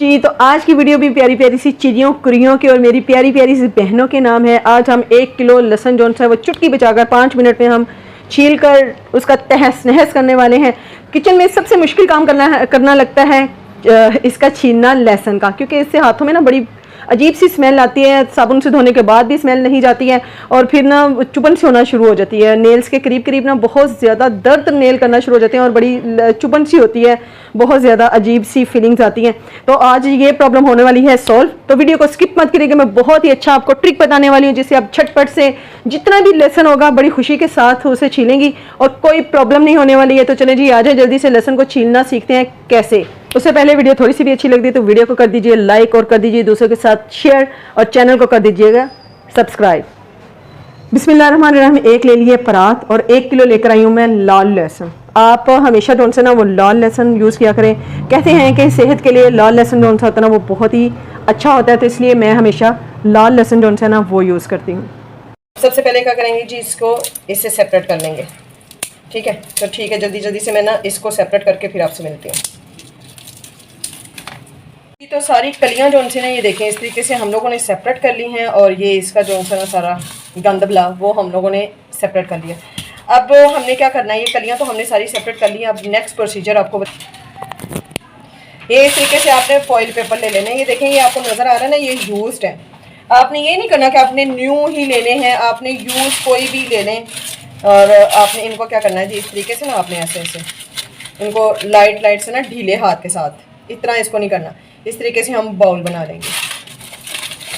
जी तो आज की वीडियो भी प्यारी प्यारी सी चिड़ियों कुरियों की और मेरी प्यारी प्यारी सी बहनों के नाम है। आज हम 1 किलो लहसुन जो है वो चुटकी बचाकर 5 मिनट में हम छील कर उसका तहस नहस करने वाले हैं। किचन में सबसे मुश्किल काम करना लगता है इसका छीलना लहसुन का, क्योंकि इससे हाथों में ना बड़ी अजीब सी स्मेल आती है। साबुन से धोने के बाद भी स्मेल नहीं जाती है और फिर ना चुभन सी होना शुरू हो जाती है। नेल्स के करीब करीब ना बहुत ज़्यादा दर्द नेल करना शुरू हो जाते हैं और बड़ी चुभन सी होती है, बहुत ज़्यादा अजीब सी फीलिंग्स आती हैं। तो आज ये प्रॉब्लम होने वाली है सॉल्व। तो वीडियो को स्किप मत करिएगा, मैं बहुत ही अच्छा आपको ट्रिक बताने वाली हूँ जिससे आप झटपट से जितना भी लहसुन होगा बड़ी खुशी के साथ उसे छीलेंगी और कोई प्रॉब्लम नहीं होने वाली है। तो चलें जी, आ जाए जल्दी से लहसुन को छीलना सीखते हैं कैसे। उससे पहले वीडियो थोड़ी सी भी अच्छी लगती है तो वीडियो को कर दीजिए लाइक और कर दीजिए दूसरों के साथ शेयर और चैनल को कर दीजिएगा सब्सक्राइब। बिस्मिल्लाहिर्रहमानिर्रहीम। एक ले लिए परात और 1 किलो लेकर आई हूँ मैं लाल लहसुन। आप हमेशा जो से ना वो लाल लहसुन यूज़ किया करें। कहते हैं कि सेहत के लिए लाल लहसुन जो होता है ना वो बहुत ही अच्छा होता है, तो इसलिए मैं हमेशा लाल लहसुन जो है ना वो यूज़ करती हूँ। सबसे पहले क्या करेंगे जी, इसको इससे सेपरेट कर लेंगे। ठीक है, तो ठीक है, जल्दी जल्दी से मैं ना इसको सेपरेट करके फिर आपसे मिलती हूँ। तो सारी कलियां जो उनसे ना ये देखें इस तरीके से हम लोगों ने सेपरेट कर ली हैं और ये इसका जो है ना सारा गंद भला वो हम लोगों ने सेपरेट कर लिया। अब हमने क्या करना है, ये कलियां तो हमने सारी सेपरेट कर ली हैं। अब नेक्स्ट प्रोसीजर आपको ये इस तरीके से आपने फॉइल पेपर ले लेना है। ये देखें, ये आपको नज़र आ रहा है ना, ये यूज्ड है। आपने ये नहीं करना कि आपने न्यू ही लेने हैं, आपने यूज कोई भी ले लें। और आपने इनको क्या करना है जी, इस तरीके से ना आपने ऐसे ऐसे इनको लाइट से ना ढीले हाथ के साथ, इतना इसको नहीं करना, इस तरीके से हम बाउल बना लेंगे।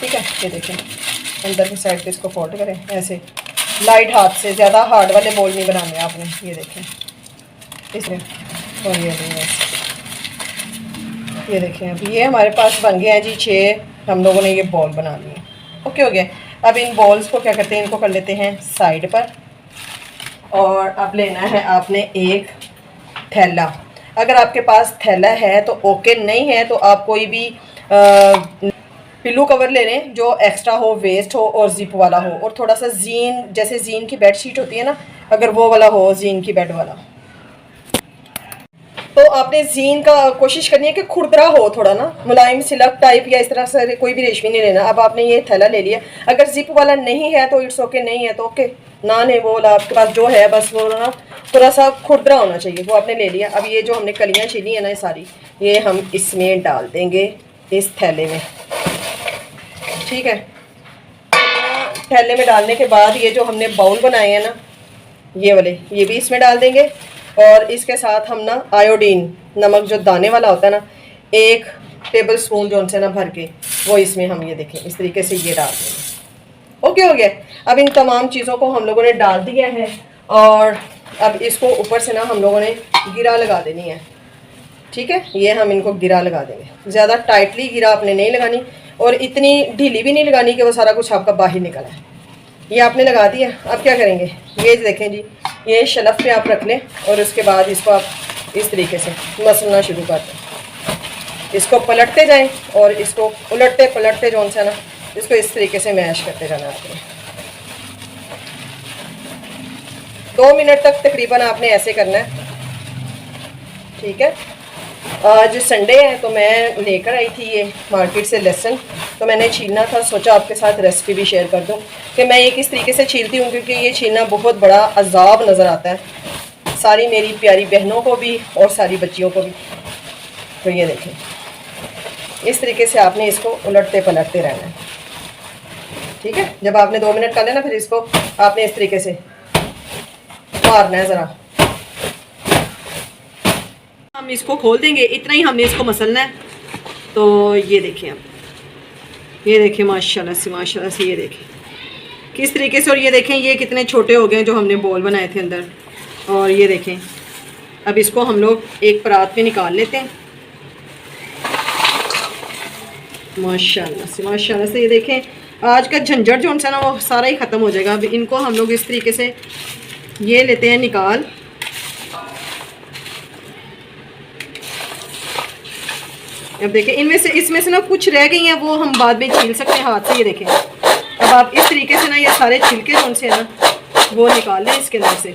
ठीक है, ये देखें अंदर की साइड पे इसको फोल्ड करें ऐसे लाइट हाथ से, ज़्यादा हार्ड वाले बाउल नहीं बनाने आपने। ये देखें इसमें और ये देखें अभी ये हमारे पास बन गए हैं जी 6। हम लोगों ने ये बॉल बना लिए। ओके हो गया। अब इन बॉल्स को क्या करते हैं, इनको कर लेते हैं साइड पर। और अब लेना है आपने एक थैला। अगर आपके पास थैला है तो ओके, नहीं है तो आप कोई भी पिल्लू कवर ले लें जो एक्स्ट्रा हो, वेस्ट हो और जिप वाला हो, और थोड़ा सा जीन, जैसे जीन की बेड शीट होती है ना, अगर वो वाला हो, जीन की बेड वाला, तो आपने जीन का कोशिश करनी है कि खुरदरा हो, थोड़ा ना मुलायम सिल्क टाइप या इस तरह से कोई भी रेशमी नहीं लेना। अब आपने ये थैला ले लिया। अगर जिप वाला नहीं है तो इट्स ओके, नहीं है तो ओके, ना नहीं वो वाला आपके पास जो है बस वो ना थोड़ा सा खुरदरा होना चाहिए, वो आपने ले लिया। अब ये जो हमने कलियाँ छीली है ना सारी, ये हम इसमें डाल देंगे इस थैले में। ठीक है, थैले में डालने के बाद ये जो हमने बाउल बनाए हैं ना ये वाले, ये भी इसमें डाल देंगे। और इसके साथ हम ना आयोडीन नमक जो दाने वाला होता है ना, 1 टेबल स्पून जो उनसे ना भर के वो इसमें हम ये देखें इस तरीके से ये डाल देंगे। ओके हो गया। अब इन तमाम चीज़ों को हम लोगों ने डाल दिया है और अब इसको ऊपर से ना हम लोगों ने गिरा लगा देनी है। ठीक है, ये हम इनको गिरा लगा देंगे। ज़्यादा टाइटली गिरा आपने नहीं लगानी और इतनी ढीली भी नहीं लगानी कि वो सारा कुछ आपका बाहर निकल आए। ये आपने लगा दिया। अब क्या करेंगे, ये देखें जी, ये शेल्फ पे आप रख लें और उसके बाद इसको आप इस तरीके से मसलना शुरू कर दें। इसको पलटते जाएं और इसको उलटते पलटते जो है ना इसको इस तरीके से मैश करते जाना आपने। 2 मिनट तक तकरीबन आपने ऐसे करना है। ठीक है, आज संडे है तो मैं लेकर आई थी ये मार्केट से लहसुन, तो मैंने छीलना था, सोचा आपके साथ रेसिपी भी शेयर कर दूं कि मैं ये किस तरीके से छीलती हूँ, क्योंकि ये छीलना बहुत बड़ा अजाब नज़र आता है सारी मेरी प्यारी बहनों को भी और सारी बच्चियों को भी। तो ये देखें इस तरीके से आपने इसको उलटते पलटते रहना है। ठीक है, जब आपने 2 मिनट कर लेना फिर इसको आपने इस तरीके से मारना है ज़रा। हम इसको खोल देंगे, इतना ही हमने इसको मसलना है। तो ये देखें, अब ये देखें माशाल्लाह से ये देखें किस तरीके से। और ये देखें ये कितने छोटे हो गए जो हमने बॉल बनाए थे अंदर। और ये देखें अब इसको हम लोग एक परात में निकाल लेते हैं। माशाल्लाह से ये देखें आज का झंझट जो है ना वो सारा ही ख़त्म हो जाएगा। अब इनको हम लोग इस तरीके से ये लेते हैं निकाल। अब देखें इसमें से ना कुछ रह गई हैं, वो हम बाद में छील सकते हैं हाथ से। ये देखें अब आप इस तरीके से ना ये सारे छिलके जो उनसे है ना वो निकाल लें इसके अंदर से।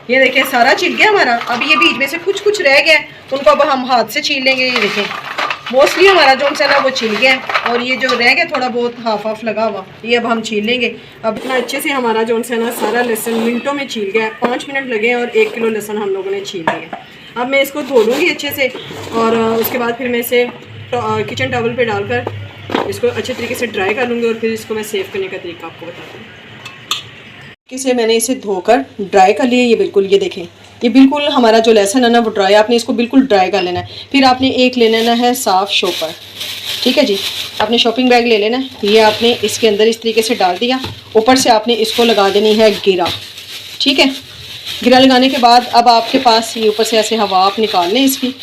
ये देखें सारा छिल गया हमारा। अब ये बीच में से कुछ कुछ रह गया, उनको अब हम हाथ से छील लेंगे। ये देखें मोस्टली हमारा जो सा ना वो छिल गया है, और ये जो रह गया थोड़ा बहुत हाफ लगा हुआ, ये अब हम छील लेंगे। अब इतना अच्छे से हमारा जो सा ना सारा लहसुन मिनटों में छील गया है। 5 मिनट लगे और 1 किलो लहसुन हम लोगों ने छील लिया। अब मैं इसको धो लूँगी अच्छे से, और उसके बाद फिर मैं इसे किचन टॉवल पे डालकर इसको अच्छे तरीके से ड्राई कर लूँगी, और फिर इसको मैं सेव करने का तरीका आपको बताती हूँ। किसे मैंने इसे धोकर ड्राई कर लिया। ये बिल्कुल, ये देखें ये बिल्कुल हमारा जो लहसुन है ना वो ड्राई, आपने इसको बिल्कुल ड्राई कर लेना है। फिर आपने एक ले लेना है साफ़ शॉपर, ठीक है जी। आपने शॉपिंग बैग ले लेना है, ये आपने इसके अंदर इस तरीके से डाल दिया। ऊपर से आपने इसको लगा देनी है गिरा, ठीक है। गिरा लगाने के बाद अब आपके पास ये ऊपर से ऐसे हवा आप निकाल लें इसकी,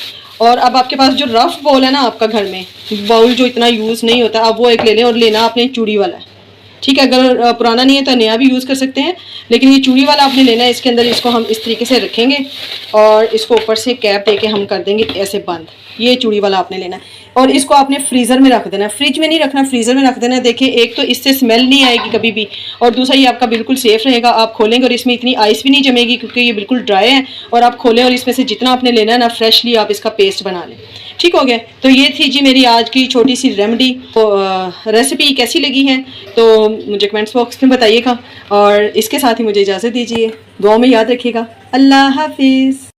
और अब आपके पास जो रफ़ बाउल है ना आपका घर में, बाउल जो इतना यूज़ नहीं होता, अब वो एक ले लें, और लेना आपने चूड़ी वाला है, ठीक है। अगर पुराना नहीं है तो नया भी यूज़ कर सकते हैं, लेकिन ये चूड़ी वाला आपने लेना है। इसके अंदर इसको हम इस तरीके से रखेंगे, और इसको ऊपर से कैप दे के हम कर देंगे ऐसे बंद। ये चूड़ी वाला आपने लेना है, और इसको आपने फ्रीज़र में रख देना है। फ्रिज में नहीं रखना, फ्रीज़र में रख देना है। देखिए एक तो इससे स्मेल नहीं आएगी कभी भी, और दूसरा ये आपका बिल्कुल सेफ़ रहेगा। आप खोलेंगे और इसमें इतनी आइस भी नहीं जमेगी, क्योंकि ये बिल्कुल ड्राई है। और आप खोलें और इसमें से जितना आपने लेना है ना फ्रेशली आप इसका पेस्ट बना लें, ठीक हो गया। तो ये थी जी मेरी आज की छोटी सी रेमेडी। तो रेसिपी कैसी लगी है तो मुझे कमेंट्स बॉक्स में बताइएगा, और इसके साथ ही मुझे इजाज़त दीजिए। दुआ में याद रखिएगा। अल्लाह हाफिज़।